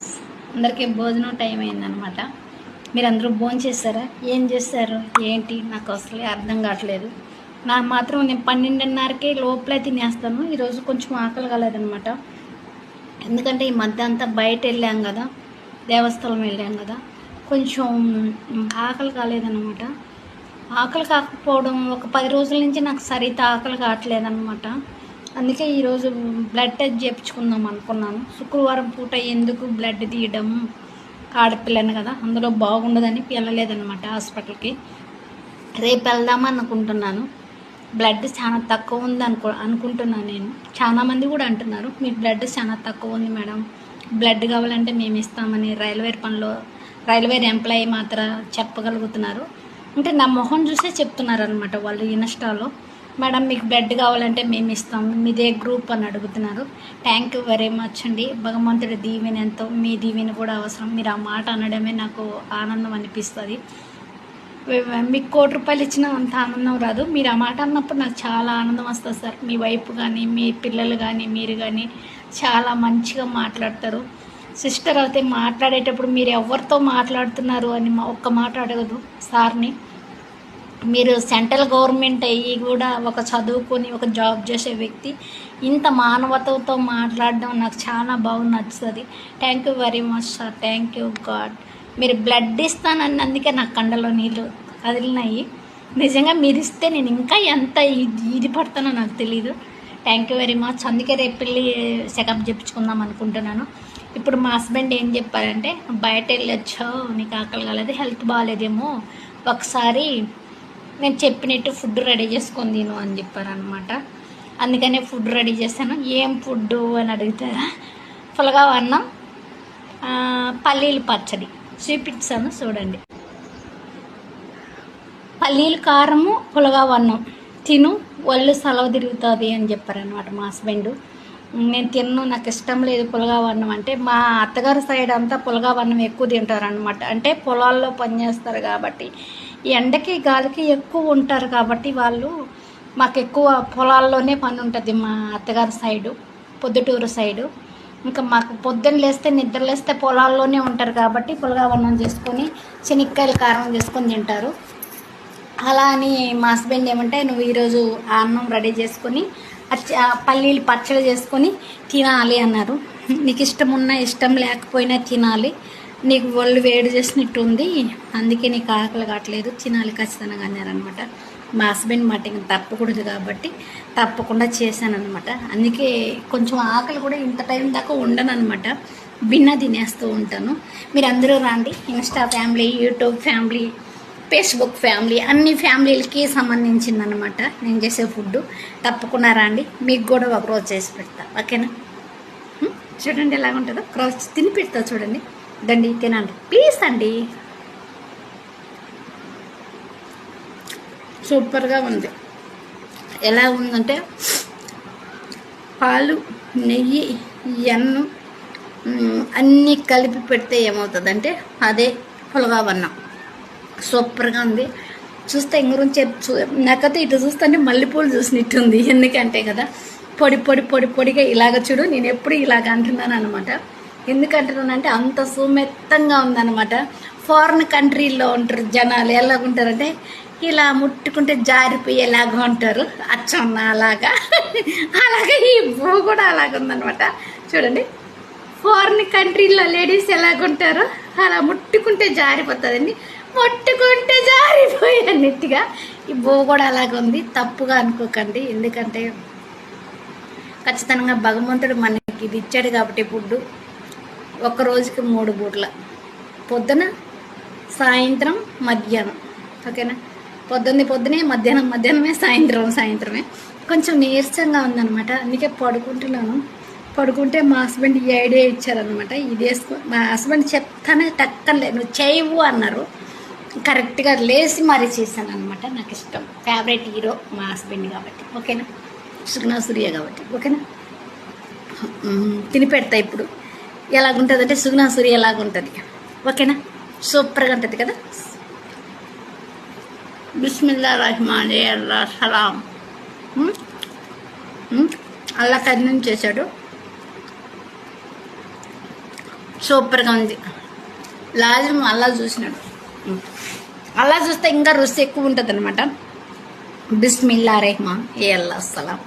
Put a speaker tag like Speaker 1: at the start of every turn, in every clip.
Speaker 1: అందరికీ భోజనం టైం అయిందనమాట. మీరందరూ భోజనం చేస్తారా? ఏం చేస్తారు ఏంటి నాకు అసలే అర్థం కావట్లేదు. నాకు మాత్రం నేను 12:30కే లోపలే తినేస్తాను. ఈరోజు కొంచెం ఆకలి కాలేదనమాట. ఎందుకంటే ఈ మధ్య అంతా బయట వెళ్ళాం కదా, దేవస్థలం వెళ్ళాం కదా, కొంచెం ఆకలి కాలేదనమాట. ఆకలి కాకపోవడం ఒక 10 రోజుల నుంచి నాకు సరిగ్గా ఆకలి కావట్లేదనమాట. అందుకే ఈరోజు బ్లడ్ టెస్ట్ చేయించుకుందాం అనుకున్నాను. శుక్రవారం పూట ఎందుకు బ్లడ్ తీయడం, ఆడపిల్లని కదా, అందులో బాగుండదని వెళ్ళలేదన్నమాట హాస్పిటల్కి. రేపు వెళ్దామని అనుకుంటున్నాను. బ్లడ్ చాలా తక్కువ ఉంది అనుకుంటున్నాను నేను. చాలామంది కూడా అంటున్నారు మీ బ్లడ్ చాలా తక్కువ ఉంది మేడం, బ్లడ్ కావాలంటే మేము ఇస్తామని రైల్వే ఎంప్లాయీ మాత్రం చెప్పగలుగుతున్నారు. అంటే నా మొహం చూసే చెప్తున్నారు అనమాట వాళ్ళు ఇన్స్టాలో. మేడం మీకు బ్లడ్ కావాలంటే మేము ఇస్తాం, మీదే గ్రూప్ అని అడుగుతున్నారు. థ్యాంక్ యూ వెరీ మచ్ అండి. భగవంతుడి దీవెన ఎంతో, మీ దీవెన కూడా అవసరం. మీరు ఆ మాట అనడమే నాకు ఆనందం అనిపిస్తుంది. మీకు ₹1,00,00,000 ఇచ్చినా అంత ఆనందం రాదు. మీరు ఆ మాట అన్నప్పుడు నాకు చాలా ఆనందం వస్తుంది సార్. మీ వైఫ్ కానీ, మీ పిల్లలు కానీ, మీరు కానీ చాలా మంచిగా మాట్లాడతారు. సిస్టర్ అయితే మాట్లాడేటప్పుడు మీరు ఎవరితో మాట్లాడుతున్నారు అని ఒక్క మాట అడగదు సార్ని. మీరు సెంట్రల్ గవర్నమెంట్ అయ్యి కూడా ఒక చదువుకొని ఒక జాబ్ చేసే వ్యక్తి ఇంత మానవతతో మాట్లాడడం నాకు చాలా బాగా నచ్చుతుంది. Thank you very much sir. Thank you God. మీరు బ్లడ్ ఇస్తానన్నందుకే నాకు కండలో నీళ్ళు కదిలినాయి. నిజంగా మీరు ఇస్తే నేను ఇంకా ఎంత ఇది పడతానో నాకు తెలీదు. Thank you very much. అందుకే రేపు పెళ్ళి చెకప్ చేయించుకుందాం అనుకుంటున్నాను. ఇప్పుడు మా హస్బెండ్ ఏం చెప్పారంటే, బయట వెళ్ళొచ్చావు, నీకు ఆకలి కాలేదు, హెల్త్ బాగాలేదేమో, ఒకసారి నేను చెప్పినట్టు ఫుడ్ రెడీ చేసుకొని తిను అని చెప్పారనమాట. అందుకనే ఫుడ్ రెడీ చేశాను. ఏం ఫుడ్ అని అడుగుతారా? పులగావ అన్నం, పల్లీలు పచ్చడి చూపించాను చూడండి. పల్లీలు కారము, పులగావ అన్నం తిను, ఒళ్ళు సలవ తిరుగుతుంది అని చెప్పారనమాట మా హస్బెండ్. నేను తిన్ను, నాకు ఇష్టం లేదు పులగావ అన్నం అంటే. మా అత్తగారి సైడ్ అంతా పులగావ అన్నం ఎక్కువ తింటారనమాట. అంటే పొలాల్లో పనిచేస్తారు కాబట్టి, ఎండకి గాలికి ఎక్కువ ఉంటారు కాబట్టి వాళ్ళు, మాకు ఎక్కువ పొలాల్లోనే పని ఉంటుంది మా అత్తగారి సైడు, పొద్దుటూరు సైడు. ఇంకా మాకు పొద్దున్న నిద్ర లేస్తే పొలాల్లోనే ఉంటారు కాబట్టి పులగావ అన్నం చేసుకొని శనక్కాయల కారం చేసుకొని తింటారు. అలా అని మా హస్బెండ్ ఏమంటే, నువ్వు ఈరోజు ఆ అన్నం రెడీ చేసుకొని పల్లీలు పచ్చడి చేసుకొని తినాలి అన్నారు. నీకు ఇష్టం ఉన్నా ఇష్టం లేకపోయినా తినాలి, నీకు ఒళ్ళు వేడి చేసినట్టు ఉంది, అందుకే నీకు ఆకలి కావట్లేదు, తినాలి ఖచ్చితంగా అన్నారనమాట. మా హస్బెండ్ మాట ఇంకా తప్పకూడదు కాబట్టి తప్పకుండా చేశానమాట. అందుకే కొంచెం ఆకలి కూడా ఇంత టైం దాకా ఉండను అనమాట, భిన్న తినేస్తూ ఉంటాను. మీరు అందరూ రండి. Insta family, YouTube family, Facebook family, అన్ని ఫ్యామిలీలకి సంబంధించిందనమాట నేను చేసే ఫుడ్. తప్పకుండా రండి, మీకు కూడా ఒకరోజు చేసి పెడతా, ఓకేనా? చూడండి ఎలాగుంటుందో, ఒకరోజు తిని పెడతా చూడండి. దండి తినండి ప్లీజ్ అండి. సూపర్గా ఉంది. ఎలా ఉందంటే పాలు, నెయ్యి, ఎన్ను అన్నీ కలిపి పెడితే ఏమవుతుందంటే అదే పులగావ అన్నం. సూపర్గా ఉంది. చూస్తే ఇంగురించి నాకైతే ఇటు చూస్తుంటే మల్లెపూలు చూసినట్టుంది. ఎందుకంటే కదా పొడిగా ఇలాగ చూడు, నేను ఎప్పుడు ఇలాగ అంటున్నాను అనమాట. ఎందుకంటున్నానంటే అంత సుమెత్తంగా ఉందన్నమాట. ఫారిన్ కంట్రీల్లో ఉంటారు జనాలు, ఎలాగుంటారంటే ఇలా ముట్టుకుంటే జారిపోయేలాగా ఉంటారు, అచ్చన్న అలాగా. అలాగే ఈ బూ కూడా అలాగ ఉందనమాట. చూడండి, ఫారిన్ కంట్రీలో లేడీస్ ఎలాగుంటారో అలా ముట్టుకుంటే జారిపోతుందండి, ముట్టుకుంటే జారిపోయేట్టుగా ఈ బో కూడా అలాగ ఉంది. తప్పుగా అనుకోకండి, ఎందుకంటే ఖచ్చితంగా భగవంతుడు మనకి ఇది ఇచ్చాడు కాబట్టి ఫుడ్ ఒక్క రోజుకి 3 పూట్ల, పొద్దున, సాయంత్రం, మధ్యాహ్నం, ఓకేనా? పొద్దున్నే, మధ్యాహ్నమే, సాయంత్రమే. కొంచెం నీరసంగా ఉందనమాట, అందుకే పడుకుంటున్నాను. పడుకుంటే మా హస్బెండ్ ఈ ఐడియా ఇచ్చారనమాట, ఇది వేసుకో. మా హస్బెండ్ చెప్తానే టక్కనలే నువ్వు చేయవు అన్నారు. కరెక్ట్గా లేచి మరీ చేశాను అనమాట. నాకు ఇష్టం, ఫేవరెట్ హీరో మా హస్బెండ్ కాబట్టి, ఓకేనా? సుగుణ సూర్య కాబట్టి, ఓకేనా? తిని పెడతా. ఇప్పుడు ఎలాగుంటుందంటే సుగుణ సూర్య ఎలాగుంటుంది, ఓకేనా? సూపర్గా ఉంటుంది కదా. బిస్మిల్లా రహమాన్ సలాం. అల్లా కన్నం చేశాడు. సూపర్గా ఉంది. లాజం అల్లా చూసినాడు, అల్లా చూస్తే ఇంకా రుచి ఎక్కువ ఉంటుంది అనమాట. బిస్మిల్లా రెహమాన్ ఏ అల్లా అస్సలాం.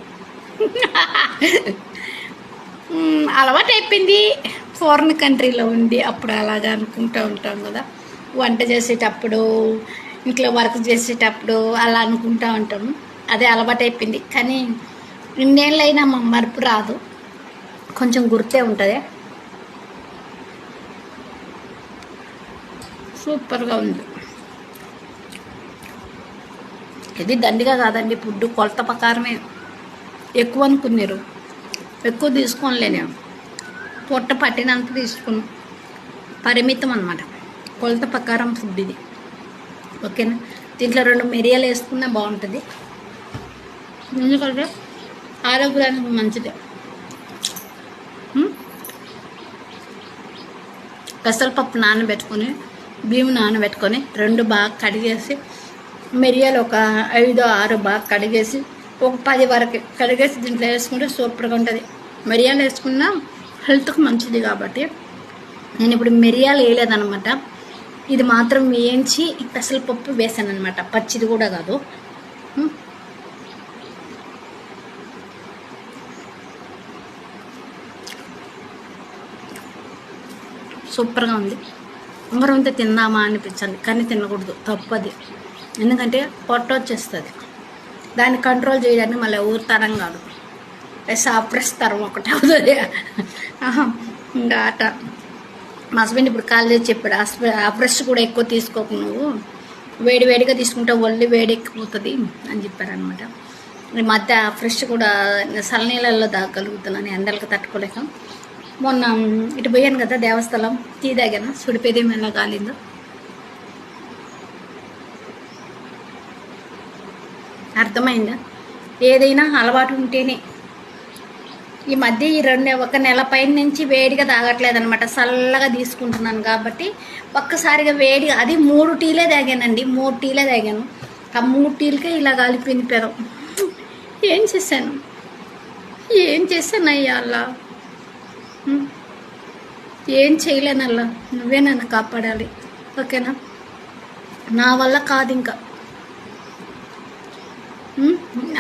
Speaker 1: అలవాటు అయిపోయింది ఫారిన్ కంట్రీలో ఉండి. అప్పుడు అలాగా అనుకుంటూ ఉంటాం కదా, వంట చేసేటప్పుడు, ఇంట్లో వర్క్ చేసేటప్పుడు అలా అనుకుంటూ ఉంటాము. అదే అలవాటు అయిపోయింది. కానీ ఇన్నేళ్ళైనా మా మరుపు రాదు, కొంచెం గుర్తే ఉంటుంది. సూపర్గా ఉంది. ఇది దండిగా కాదండి, ఫుడ్ కొలత ప్రకారమే. ఎక్కువ అనుకున్నారు, ఎక్కువ తీసుకోనిలే, నేను పొట్ట పట్టినంత తీసుకున్నాను, పరిమితం అనమాట. కొలత ప్రకారం ఫుడ్ ఇది, ఓకేనా. దీంట్లో 2 మిరియాలు వేసుకున్నా బాగుంటుంది, ఎందుకంటే ఆరోగ్యానికి మంచిది. పెసరపప్పు నానబెట్టుకొని, బియ్యం నానబెట్టుకొని 2 బాగా కడిగేసి, మిరియాలు ఒక 5-6 బాగా కడిగేసి, ఒక 10 వరకు కడిగేసి దీంట్లో వేసుకుంటే సూపర్గా ఉంటుంది. మిరియాలు వేసుకున్నా హెల్త్కి మంచిది కాబట్టి నేను ఇప్పుడు మిరియాలు వేయలేదనమాట. ఇది మాత్రం వేయించి పెసరపప్పు వేసాను అనమాట, పచ్చిది కూడా కాదు. సూపర్గా ఉంది. ఉంగరంతో తిందామా అనిపించాలి, కానీ తినకూడదు, తప్పది. ఎందుకంటే పొట్ట వచ్చేస్తుంది, దాన్ని కంట్రోల్ చేయడానికి మళ్ళీ ఊరుతరం కాదు, సాప్రెస్తరం ఒకటి అవుతుంది. ఇంకా ఆట మా హస్బెండ్ ఇప్పుడు కాల్ చేసి చెప్పాడు, ఆ ఫ్రెష్ కూడా ఎక్కువ తీసుకోకు, నువ్వు వేడిగా తీసుకుంటే ఒళ్ళు వేడెక్కిపోతుంది అని చెప్పారనమాట. ఈ మధ్య ఫ్రెష్ కూడా చల్లనీళ్ళల్లో తాగలుగుతున్నాను, ఎండలకు తట్టుకోలేక. మొన్న ఇటు పోయాను కదా దేవస్థలం, టీ తాగాను, సుడిపేదేం ఎలా కాలిందో. అర్థమైందా? ఏదైనా అలవాటు ఉంటేనే. ఈ మధ్య ఈ 1 నెల పైన నుంచి వేడిగా తాగట్లేదు అనమాట, చల్లగా తీసుకుంటున్నాను కాబట్టి ఒక్కసారిగా వేడిగా, అది 3 టీలే తాగానండి, 3 టీలే తాగాను. ఆ 3 టీలకే ఇలా కాలిపోయింది పెదం. ఏం చేశాను అయ్యా అలా, ఏం చేయలేనల్లా, నువ్వే నన్ను కాపాడాలి, ఓకేనా. నా వల్ల కాదు ఇంకా,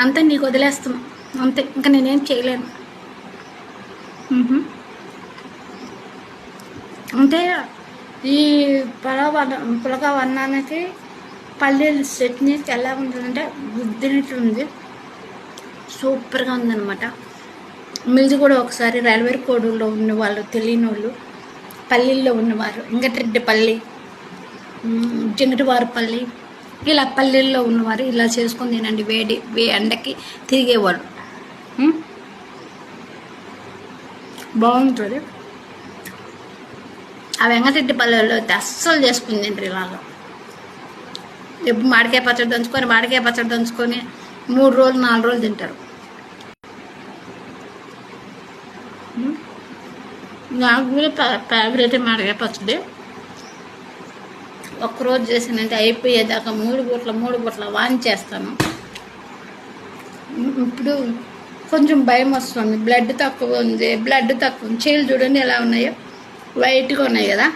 Speaker 1: అంతే, నీకు వదిలేస్తున్నా అంతే, ఇంకా నేనేం చేయలేను. అంటే ఈ పులగ అన్నానికి పల్లీలు చట్నీ ఎలా ఉంటుందంటే గుద్దినట్టు ఉంది, సూపర్గా ఉందన్నమాట. మీది కూడా ఒకసారి రైల్వే కోడూరులో ఉన్నవాళ్ళు, తెలియని వాళ్ళు, పల్లీల్లో ఉన్నవారు, ఇంకటిరెడ్డిపల్లి, జంగటివారిపల్లి, ఇలా పల్లెల్లో ఉన్నవారు ఇలా చేసుకొని తినండి, ఎండకి తిరిగేవాళ్ళు, బాగుంటుంది. ఆ వెంకటరెడ్డి పల్లెల్లో అయితే అస్సలు చేసుకుని తింటారు ఇలాగా. ఎప్పుడు మామిడికాయ పచ్చడి దంచుకొని 3 రోజులు 4 రోజులు తింటారు. నాకు కూడా ఫేవరెట్ మామిడికాయ పచ్చడి. ఒక్కరోజు చేసానంటే అయిపోయేదాకా 3 పూట్ల వాంచేస్తాను. ఇప్పుడు కొంచెం భయం వస్తుంది, బ్లడ్ తక్కువ ఉంది. చేతులు చూడండి ఎలా ఉన్నాయో, వైట్గా ఉన్నాయి కదా,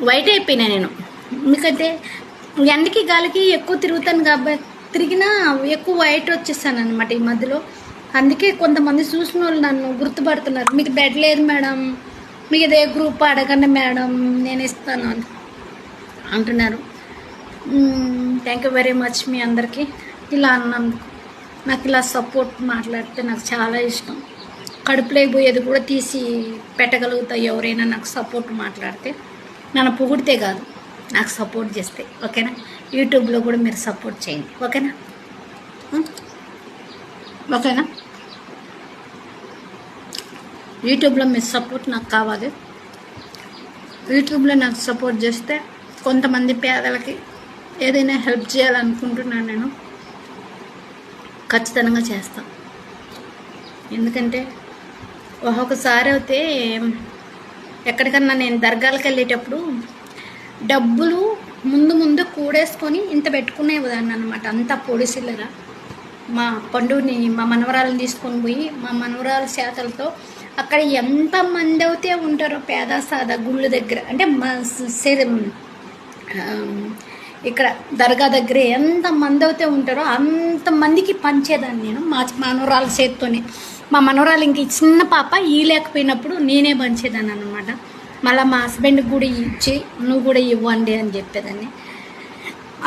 Speaker 1: వైట్ అయిపోయినా నేను. ఎందుకంటే ఎండకి గాలికి ఎక్కువ తిరుగుతాను కాబట్టి, తిరిగినా ఎక్కువ వైట్ వచ్చేసాను అనమాట ఈ మధ్యలో. అందుకే కొంతమంది చూసిన వాళ్ళు నన్ను గుర్తుపడుతున్నారు, మీకు బెడ్ లేదు మేడం, మీకు ఇదే గ్రూప్ అడగండి మేడం, నేను ఇస్తాను అని అంటున్నారు. థ్యాంక్ యూ వెరీ మచ్ మీ అందరికీ. ఇలా అన్నందుకు, నాకు ఇలా సపోర్ట్ మాట్లాడితే నాకు చాలా ఇష్టం. కడుపులో పోయేది కూడా తీసి పెట్టగలుగుతా ఎవరైనా నాకు సపోర్ట్ మాట్లాడితే. నన్ను పొగిడితే కాదు, నాకు సపోర్ట్ చేస్తే, ఓకేనా. యూట్యూబ్లో కూడా మీరు సపోర్ట్ చేయండి, ఓకేనా. యూట్యూబ్లో మీ సపోర్ట్ నాకు కావాలి. యూట్యూబ్లో నాకు సపోర్ట్ చేస్తే కొంతమంది పేదలకి ఏదైనా హెల్ప్ చేయాలనుకుంటున్నాను, నేను ఖచ్చితంగా చేస్తాను. ఎందుకంటే ఒక్కొక్కసారి అయితే ఎక్కడికన్నా నేను దర్గాలకు వెళ్ళేటప్పుడు డబ్బులు ముందు కూడేసుకొని ఇంత పెట్టుకునేదాన్ని అనమాట, అంతా పొడిసిల్లరా. మా పండుని, మా మనవరాలను తీసుకొని పోయి, మా మనవరాల చేతలతో అక్కడ ఎంతమంది అయితే ఉంటారో పేద సాదా గుళ్ళ దగ్గర, అంటే ఇక్కడ దర్గా దగ్గర ఎంతమంది అయితే ఉంటారో అంతమందికి పంచేదాన్ని నేను మా మనవరాల చేత్తోనే. మా మనవరాలు ఇంక చిన్న పాప ఈ లేకపోయినప్పుడు నేనే పంచేదాన్ని అనమాట. మళ్ళీ మా హస్బెండ్కి కూడా ఇచ్చి నువ్వు కూడా ఇవ్వండి అని చెప్పేదాన్ని.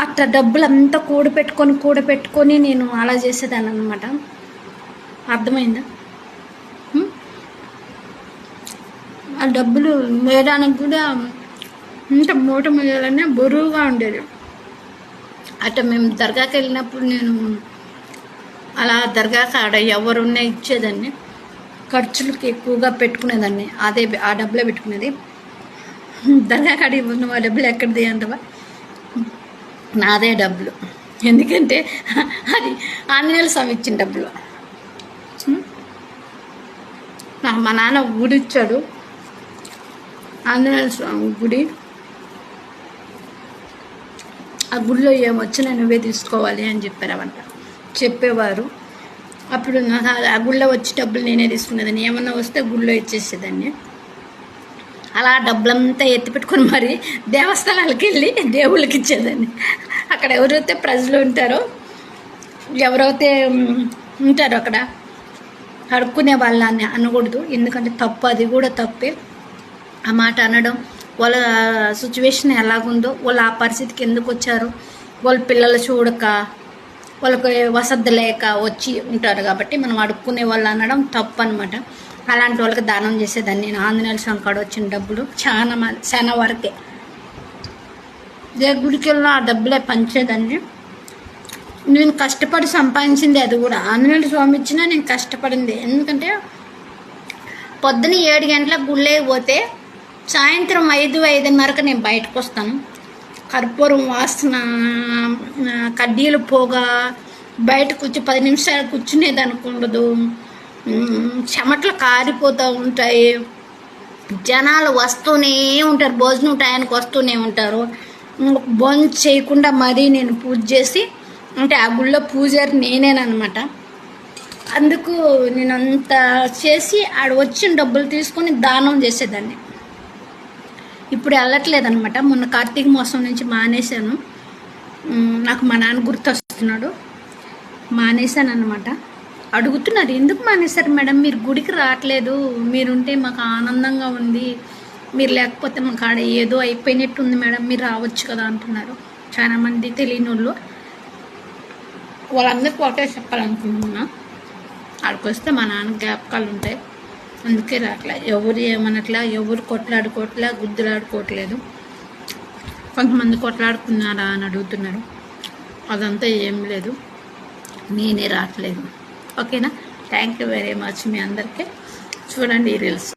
Speaker 1: అట్లా డబ్బులు అంతా కూడబెట్టుకొని నేను అలా చేసేదాన్ని అనమాట. అర్థమైందా? ఆ డబ్బులు వేయడానికి కూడా ఇంత మూట మొయ్యాలనే బరువుగా ఉండేది. అట్లా మేము దర్గాకి వెళ్ళినప్పుడు నేను అలా దర్గాకి ఆడ ఎవరున్నా ఇచ్చేదాన్ని. ఖర్చులకి ఎక్కువగా పెట్టుకునేదాన్ని, ఆ డబ్బులే పెట్టుకునేది. దర్గా కాడ ఇవ్వను ఆ డబ్బులు ఎక్కడిది అంటవా, నాదే డబ్బులు. ఎందుకంటే అది ఆంజనేయుల స్వామి ఇచ్చిన డబ్బులు. మా నాన్న గుడి ఇచ్చాడు, ఆంజనేయుల స్వామి గుడి. ఆ గుడిలో ఏమొచ్చినా నువ్వే తీసుకోవాలి అని చెప్పేవారు. అప్పుడు నాకు ఆ గుళ్ళో వచ్చి డబ్బులు నేనే తీసుకునేదాన్ని. ఏమన్నా వస్తే గుళ్ళో ఇచ్చేసేదాన్ని. అలా డబ్బులంతా ఎత్తిపెట్టుకొని మరి దేవస్థానాలకు వెళ్ళి దేవుళ్ళకి ఇచ్చేదాన్ని. అక్కడ ఎవరైతే ప్రజలు ఉంటారో, ఎవరైతే ఉంటారో అక్కడ అడుక్కునే వాళ్ళని అనకూడదు, ఎందుకంటే తప్పు, అది కూడా తప్పే. ఆ మాట అనడం, వాళ్ళ సిచ్యువేషన్ ఎలాగుందో, వాళ్ళు ఆ పరిస్థితికి ఎందుకు వచ్చారు, వాళ్ళ పిల్లలు చూడక, వాళ్ళకి వసతి లేక వచ్చి ఉంటారు కాబట్టి మనం అడుక్కునే వాళ్ళు అనడం తప్పు అనమాట. అలాంటి వాళ్ళకి దానం చేసేదాన్ని నేను. ఆంజనేయుల స్వామి కాడ వచ్చిన డబ్బులు చాలా వరకే ఏ గుడికి వెళ్ళినా ఆ డబ్బులే పంచేదాన్ని. నేను కష్టపడి సంపాదించింది అది కూడా. ఆంజనేయుల స్వామి ఇచ్చినా నేను కష్టపడింది. ఎందుకంటే పొద్దున 7 గంటలకు గుళ్ళే పోతే సాయంత్రం 5-5:30కి నేను బయటకు వస్తాను. కర్పూరం వాసన, కడ్డీలు పోగా, బయట 10 నిమిషాలు కూర్చునేదానికి ఉండదు. చెమటలు కారిపోతూ ఉంటాయి. జనాలు వస్తూనే ఉంటారు, భోజనం టయానికి వస్తూనే ఉంటారు. భోజనం చేయకుండా మరీ నేను పూజ చేసి, అంటే ఆ గుళ్ళో పూజారి నేనేనమాట. అందుకు నేను అంత చేసి ఆడ వచ్చిన డబ్బులు తీసుకొని దానం చేసేదాన్ని. ఇప్పుడు వెళ్ళట్లేదనమాట. మొన్న కార్తీక మాసం నుంచి మానేశాను. నాకు మా నాన్న గుర్తొస్తున్నాడు, మానేశాను అనమాట. అడుగుతున్నారు, ఎందుకు మానేశారు మేడం, మీరు గుడికి రావట్లేదు, మీరుంటే మాకు ఆనందంగా ఉంది, మీరు లేకపోతే మాకు ఆడ ఏదో అయిపోయినట్టు ఉంది మేడం, మీరు రావచ్చు కదా అంటున్నారు చాలామంది తెలియని వాళ్ళు. వాళ్ళందరికీ ఒకటే చెప్పాలనుకుంటున్నా, ఆడికి వస్తే మా నాన్న జ్ఞాపకాలు ఉంటాయి, అందుకే రాట్లా. ఎవరు ఏమనట్లా, ఎవరు కొట్లాడుకోవట్లా, గుద్దులాడుకోవట్లేదు. కొంతమంది కొట్లాడుకున్నారా అని అడుగుతున్నారు, అదంతా ఏం లేదు, నేనే రావట్లేదు. ఓకేనా? థ్యాంక్ యూ వెరీ మచ్ మీ అందరికీ. చూడండి ఈ రీల్స్.